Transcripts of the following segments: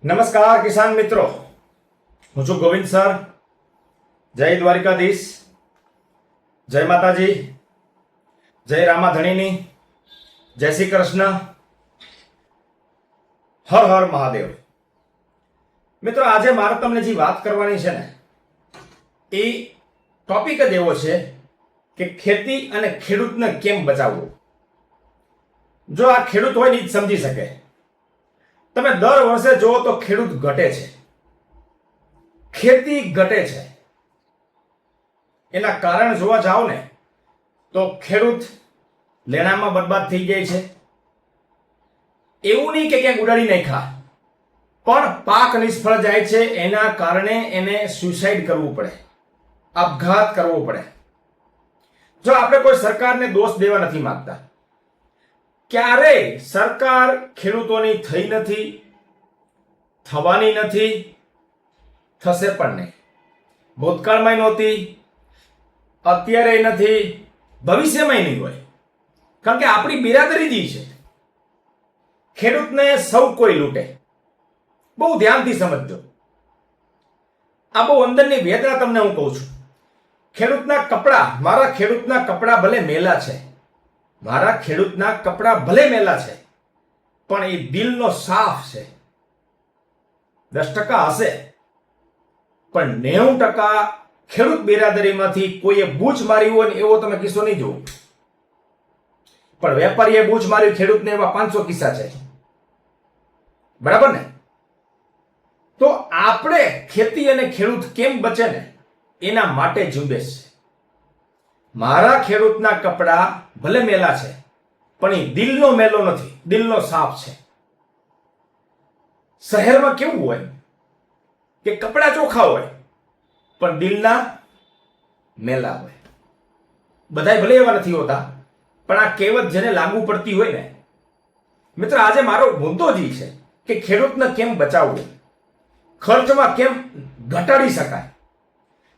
નમસ્કાર કિસાન મિત્રો, હું છું ગોવિંદ સર. જય દ્વારિકાધીશ, જય માતાજી, જય રામાધણીની, જય શ્રી કૃષ્ણ, હર હર મહાદેવ. મિત્રો, આજે મારે તમને જે વાત કરવાની છે ને એ ટોપિક જ એવો છે કે ખેતી અને ખેડૂતને કેમ બચાવવું. જો આ ખેડૂત હોય ને જ સમજી શકે. તમે દર વર્ષે જુઓ તો ખેડૂત ઘટે છે, ખેતી ઘટે છે. એના કારણ જોવા જાઓ ને તો ખેડૂત લેણામાં બરબાદ થઈ જાય છે. એવું નહીં કે ક્યાંક ઉડાડી નાખ્યા, પણ પાક નિષ્ફળ જાય છે. એના કારણે એને સુસાઇડ કરવું પડે, આપઘાત કરવો પડે. જો આપણે કોઈ સરકારને દોષ દેવા નથી માંગતા, ક્યારેય સરકાર ખેડૂતોની થઈ નથી, થવાની નથી, થશે પણ નહીં. ભૂતકાળમાં નહોતી, અત્યારે નથી, ભવિષ્યમાં નહીં હોય. કારણ કે આપણી બિરાદરી જ છે. ખેડૂતને સૌ કોઈ લૂંટે. બહુ ધ્યાનથી સમજજો. આ બહુ અંદરની વેદના તમને હું કહું છું. ખેડૂતના કપડા, મારા ખેડૂતના કપડા ભલે મેલા છે, મારા ખેડૂતના કપડા ભલે મેલા છે, પણ એ દિલનો સાફ છે. 10% હશે, પણ 90% ખેડૂત બિરાદરીમાંથી કોઈએ બૂચ મારી હોય ને એવો તમે કિસ્સો નહીં જોવો. પણ વેપારીએ બૂચ મારી ખેડૂતને એવા 500 કિસ્સા છે. બરાબર ને? તો આપણે ખેતી અને ખેડૂત કેમ બચે ને એના માટે ઝુંબેશ છે. મારા ખેડૂતના કપડા ભલે મેલા છે, પણ એ દિલનો મેલો નથી, દિલનો સાફ છે. શહેરમાં કેવું હોય કે કપડા ચોખ્ખા હોય પણ દિલના મેલા હોય. બધાય ભલે એવા નથી હોતા, પણ આ કહેવત જેને લાગુ પડતી હોય ને. મિત્ર, આજે મારો મુદ્દો જ છે કે ખેડૂતને કેમ બચાવવું, ખર્ચમાં કેમ ઘટાડી શકાય.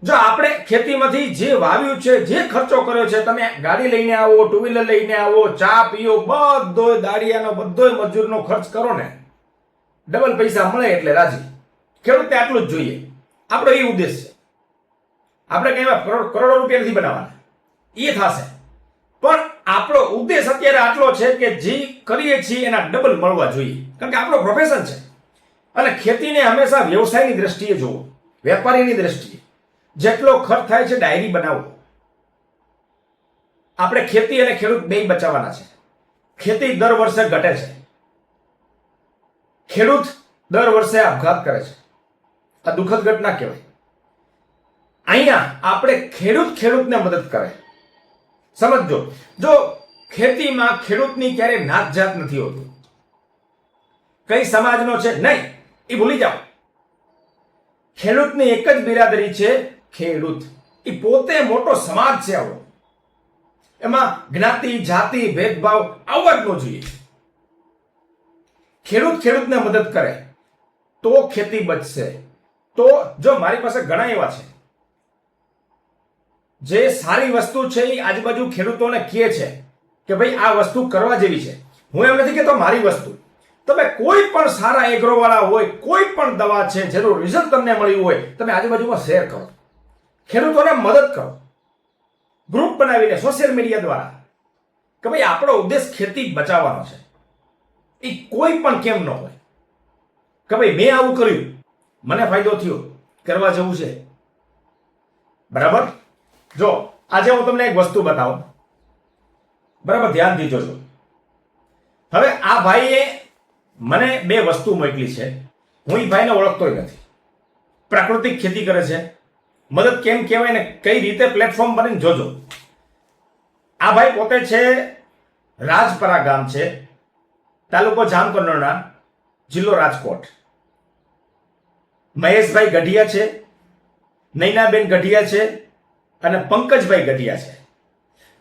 જો આપણે ખેતીમાંથી જે વાવ્યું છે, જે ખર્ચો કર્યો છે, તમે ગાડી લઈને આવો, ટુ વ્હીલર લઈને આવો, ચા પીઓ, બધોય દાડિયાનો બધોય મજૂરનો ખર્ચ કરો ને, ડબલ પૈસા મળે એટલે રાજી. ખેડૂતને આટલું જ જોઈએ. આપણો એ ઉદ્દેશ છે. આપણે કઈ કરોડો રૂપિયા નથી બનાવવાના, એ થશે, પણ આપણો ઉદ્દેશ અત્યારે આટલો છે કે જે કરીએ છીએ એના ડબલ મળવા જોઈએ. કારણ કે આપણો પ્રોફેશન છે. અને ખેતીને હંમેશા વ્યવસાયની દ્રષ્ટિએ જોવો, વેપારીની દ્રષ્ટિએ. જેટલો ખર્ચ થાય છે ડાયરી બનાવો. આપણે ખેતી અને ખેડૂત બે બચાવવાના છે. ખેતી દર વર્ષે ઘટે છે, ખેડૂત દર વર્ષે આપઘાત કરે છે. આ દુઃખદ ઘટના કહેવાય. અહીંયા આપણે ખેડૂતને મદદ કરે. સમજો, જો ખેતીમાં ખેડૂતની ક્યારેય નાત જાત નથી હોતી. કઈ સમાજનો છે નહીં, એ ભૂલી જાઓ. ખેડૂતની એક જ બિરાદરી છે, ખેડૂત. એ પોતે મોટો સમાજ છે. આવો એમાં જ્ઞાતિ, જાતિ, ભેદભાવ આવવા જ ન જોઈએ. ખેડૂતને મદદ કરે તો ખેતી બચશે. તો જો મારી પાસે ઘણા એવા છે જે સારી વસ્તુ છે એ આજુબાજુ ખેડૂતોને કહે છે કે ભાઈ આ વસ્તુ કરવા જેવી છે. હું એમ નથી કહેતો મારી વસ્તુ. તમે કોઈ પણ સારા એગ્રોવાળા હોય, કોઈ પણ દવા છે જેનું રિઝલ્ટ તમને મળ્યું હોય, તમે આજુબાજુમાં શેર કરો, ખેડૂતોને મદદ કરો. ગ્રુપ બનાવીને સોશિયલ મીડિયા દ્વારા કે ભાઈ આપણો ઉદ્દેશ ખેતી બચાવવાનો છે. એ કોઈ પણ કેમ ન હોય કે ભાઈ મેં આવું કર્યું, મને ફાયદો થયો, કરવા જેવું છે. બરાબર? જો આજે હું તમને એક વસ્તુ બતાવું, બરાબર? ધ્યાનથી જોજો. હવે આ ભાઈએ મને 2 વસ્તુ મોકલી છે. હું એ ભાઈને ઓળખતોય નથી. પ્રાકૃતિક ખેતી કરે છે. મદદ કેમ કહેવાય ને કઈ રીતે પ્લેટફોર્મ બનીને જોજો. આ ભાઈ પોતે છે રાજપરા ગામ છે, તાલુકો જામકંડોરણા, જિલ્લો રાજકોટ. મહેશભાઈ ગઢિયા છે, નૈનાબેન ગઢિયા છે અને પંકજભાઈ ગઢિયા છે.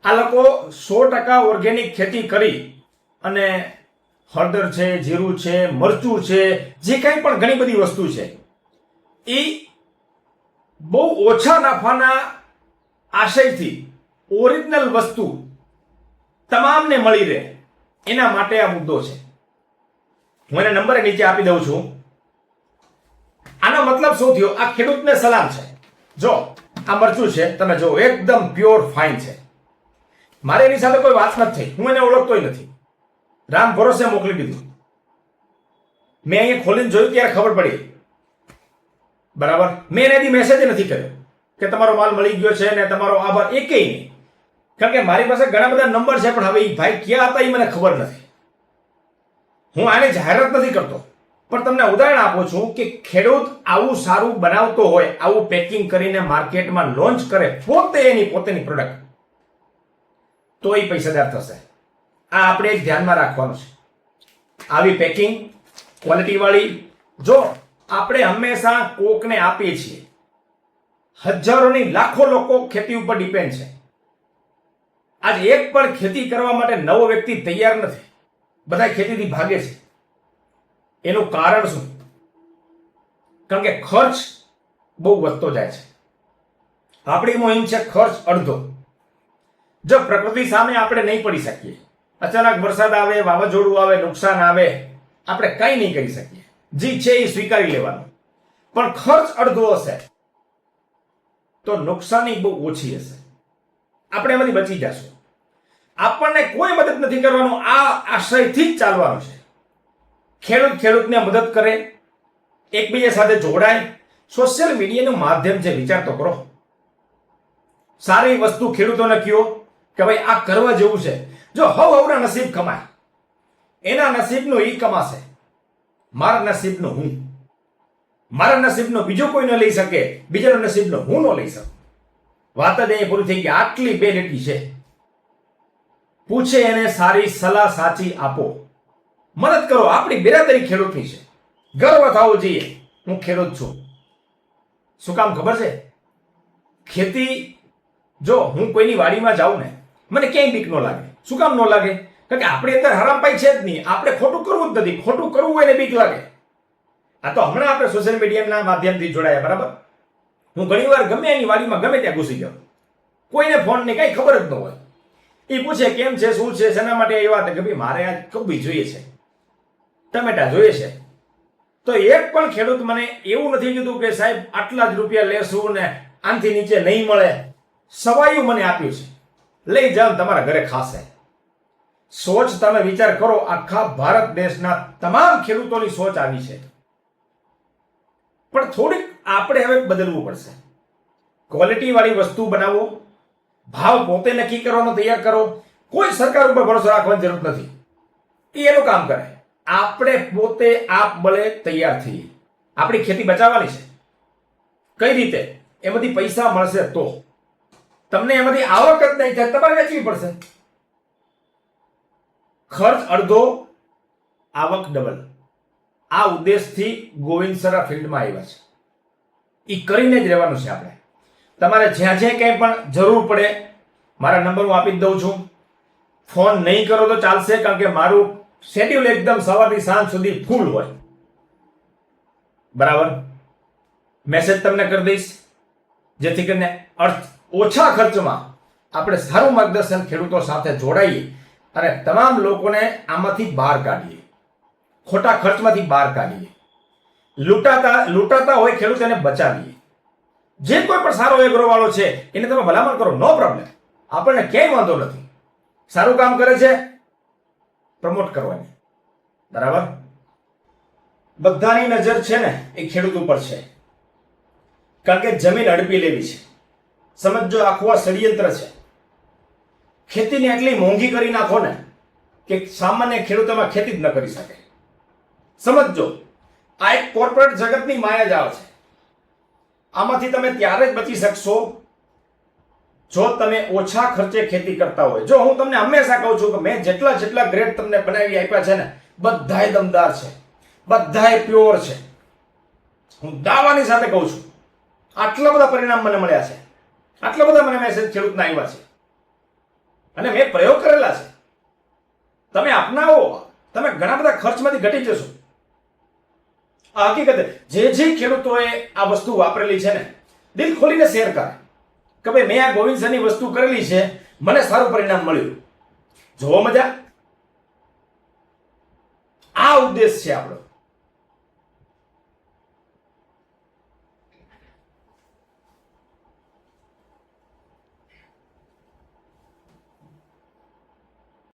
આ લોકો 100% ઓર્ગેનિક ખેતી કરી અને હળદર છે, જીરું છે, મરચું છે, જે કંઈ પણ ઘણી બધી વસ્તુ છે એ બહુ ઓછા નફાના આશયથી ઓરિજિનલ વસ્તુ તમામને મળી રહે એના માટે આ મુદ્દો છે. હું એને નંબર નીચે આપી દઉં છું. આનો મતલબ શું થયો? આ ખેડૂતને સલામ છે. જો આ મરચું છે, તમે જો એકદમ પ્યોર ફાઇન છે. મારે એની સાથે કોઈ વાત નથી થઈ, હું એને ઓળખતોય નથી. રામ ભરોસે મોકલી દીધું. મેં અહીંયા ખોલીને જોયું ત્યારે ખબર પડી. બરાબર, મેં એનાથી મેસેજ નથી કર્યો કે તમારો માલ મળી ગયો છે ને તમારો આભાર, એકેય નહીં. કારણ કે મારી પાસે ઘણા બધા નંબર છે, પણ હવે એ ભાઈ ક્યાં હતા એ મને ખબર નથી. હું આની જાહેરાત નથી કરતો, પણ તમને ઉદાહરણ આપું છું કે ખેડૂત આવું સારું બનાવતો હોય, આવું પેકિંગ કરીને માર્કેટમાં લોન્ચ કરે પોતે એની પોતાની પ્રોડક્ટ, તો એ પૈસાદાર થશે. આ આપણે એક ધ્યાનમાં રાખવાનું છે. આવી પેકિંગ ક્વોલિટી વાળી જો આપણે હંમેશા કોકને આપીએ છીએ. હજારોની લાખો લોકો ખેતી ઉપર ડિપેન્ડ છે. આજે એક પણ ખેતી કરવા માટે નવો વ્યક્તિ તૈયાર નથી. બધા ખેતીથી ભાગે છે. એનું કારણ શું? કારણ કે ખર્ચ બહુ વધતો જાય છે. આપણી મુહિમ છે ખર્ચ અડધો. જો પ્રકૃતિ સામે આપણે નહીં પડી શકીએ, અચાનક વરસાદ આવે, વાવાઝોડું આવે, નુકસાન આવે, આપણે કંઈ નહીં કરી શકીએ. જી છે એ સ્વીકારી લેવાનું. પણ ખર્ચ અડધો હશે તો નુકસાની બહુ ઓછી હશે. આપણે એમાંથી બચી જશું. આપણને કોઈ મદદ નથી કરવાનું, આ આશયથી જ ચાલવાનું છે. ખેડૂત ખેડૂતને મદદ કરે, એકબીજા સાથે જોડાય. સોશિયલ મીડિયાનું માધ્યમ છે, વિચાર તો કરો. સારી વસ્તુ ખેડૂતોને કહો કે ભાઈ આ કરવા જેવું છે. જો હવના નસીબ કમાય, એના નસીબનું એ કમાશે. મારા નસીબનું હું, મારા નસીબનો બીજો કોઈ ન લઈ શકે, બીજાનો નસીબનો હું ન લઈ શકું. વાત જ અહીંયા પૂરી થઈ ગઈ. આટલી બે લીટી છે. પૂછે એને સારી સલાહ સાચી આપો, મદદ કરો. આપણી બિરાદરી ખેડૂતની છે, ગર્વ થવો જોઈએ હું ખેડૂત છું. શું કામ ખબર છે? ખેતી જો હું કોઈની વાડીમાં જાઉં ને, મને ક્યાંય બીક ન લાગે. શું કામ ન લાગે? કારણ કે આપણે અંદર હરામપાઈ છે જ નહીં. આપણે ખોટું કરવું જ નથી. ખોટું કરવું હોય ને બીક લાગે. આ તો હમણાં આપણે સોશિયલ મીડિયાના માધ્યમથી જોડાયા, બરાબર. હું ઘણી વાર ગમે એની વાડીમાં ગમે ત્યાં ઘૂસી જાઉં. કોઈને ફોન ની કઈ ખબર જ ન હોય. એ પૂછે કેમ છે, શું છે, શેના માટે એ વાત કે ભાઈ મારે આ કબી જોઈએ છે, ટમેટા જોઈએ છે. તો એક પણ ખેડૂત મને એવું નથી કીધું કે સાહેબ આટલા જ રૂપિયા લેશું ને આનથી નીચે નહીં મળે. સવાયું મને આપ્યું છે, લઈ જાઓ તમારા ઘરે ખાશે. સોચ તમે વિચાર કરો, આખા ભારત દેશના તમામ ખેડૂતોની સોચ આવી છે. પણ થોડીક આપણે હવે બદલવું પડશે. ક્વોલિટી વાળી વસ્તુ બનાવો, ભાવ પોતે નક્કી કરવાનો તૈયાર કરો. કોઈ સરકાર ઉપર ભરોસો રાખવાની જરૂર નથી, એ એનું કામ કરે. આપણે પોતે આપ બળે તૈયાર થઈએ. આપણી ખેતી બચાવવાની છે. કઈ રીતે? એમાંથી પૈસા મળશે તો. તમને એમાંથી આવક જ નહીં થાય, તમારે વેચવી પડશે. ખર્ચ અડધો, આવક ડબલ. આ ઉદ્દેશથી ગોવિંદ સર ફિલ્ડમાં આવ્યા છે. એ કરીને જ રહેવાનું છે આપણે. તમારે જ્યાં જ્યાં કંઈ પણ જરૂર પડે, મારા નંબર હું આપી જ દઉં છું. ફોન નહીં કરો તો ચાલશે, કારણ કે મારું શેડ્યુલ એકદમ સવારથી સાંજ સુધી ફૂલ હોય. બરાબર. મેસેજ તમને કરી દઈશ, જેથી કરીને ઓછા ખર્ચમાં આપણે સારું માર્ગદર્શન ખેડૂતો સાથે જોડાઈએ અને તમામ લોકોને આમાંથી બહાર કાઢીએ, ખોટા ખર્ચમાંથી બહાર કાઢીએ. લૂંટાતા હોય ખેડૂત એને બચાવીએ. જે કોઈ પણ સારો એગ્રો વાળો છે એને તમે ભલામણ કરો, નો પ્રોબ્લેમ. આપણને ક્યાંય વાંધો નથી. સારું કામ કરે છે, પ્રમોટ કરવાની. બરાબર. બધાની નજર છે ને એ ખેડૂત ઉપર છે, કારણ કે જમીન હડપી લેવી છે. સમજો, આખું આ ષડયંત્ર છે. ખેતીને એટલી મોંઘી કરી નાખો ને કે સામાન્ય ખેડૂતોમાં ખેતી જ ન કરી શકે. સમજો, આ એક કોર્પોરેટ જગતની માયાજાળ છે. આમાંથી તમે ત્યારે જ બચી શકશો જો તમે ઓછા ખર્ચે ખેતી કરતા હોય. જો હું તમને હંમેશા કહું છું કે મેં જેટલા ગ્રેડ તમને બનાવી આપ્યા છે ને, બધાય દમદાર છે, બધાય પ્યોર છે. હું દાવાની સાથે કહું છું, આટલા બધા પરિણામ મને મળ્યા છે, આટલા બધા મને મેસેજ ખેડૂતના આવ્યા છે, અને મેં પ્રયોગ કરેલા છે. તમે અપનાવો, તમે ઘણા બધા ખર્ચમાંથી ઘટી જશો. આ હકીકત જે ખેડૂતોએ આ વસ્તુ વાપરેલી છે ને, દિલ ખોલીને શેર કરે કે ભાઈ મેં આ ગોવિંદ સરની વસ્તુ કરેલી છે, મને સારું પરિણામ મળ્યું. જોવો મજા. આ ઉદ્દેશ છે આપણો.